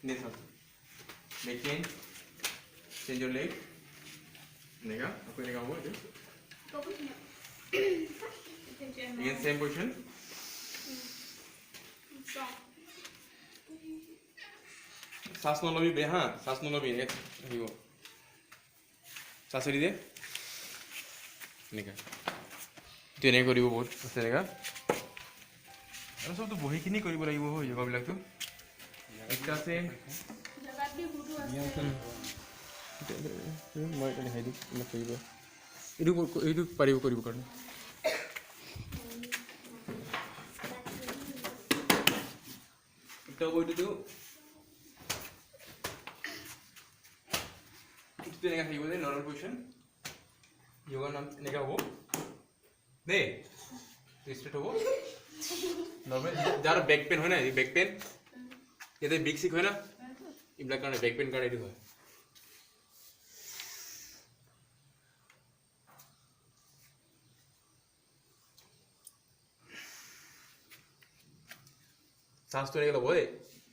This one. Leg change. Change your leg. Nega. Aku nega ho itu. Again same position. শ্বাস নলবি বে হা শ্বাস নলবি আহিব শ্বাস এৰি দে এনেকা এইটো এনেকৈ কৰিব বহুত আছে এনেকা আৰু চবতো বহিখিনি কৰিব লাগিব যোগাবিলাকতো একটা আছে মই দেখাই দিম কৰিব এইটো পাৰিব কৰিব কাৰণে এটা বইটো itu yang kayak gini normal position yoga nam nega ho de straight ho normal jar back pain hoy na back pain yete big sick hoy na ibla karone back pain karone edu hoy শ্বাস তো রেগে লব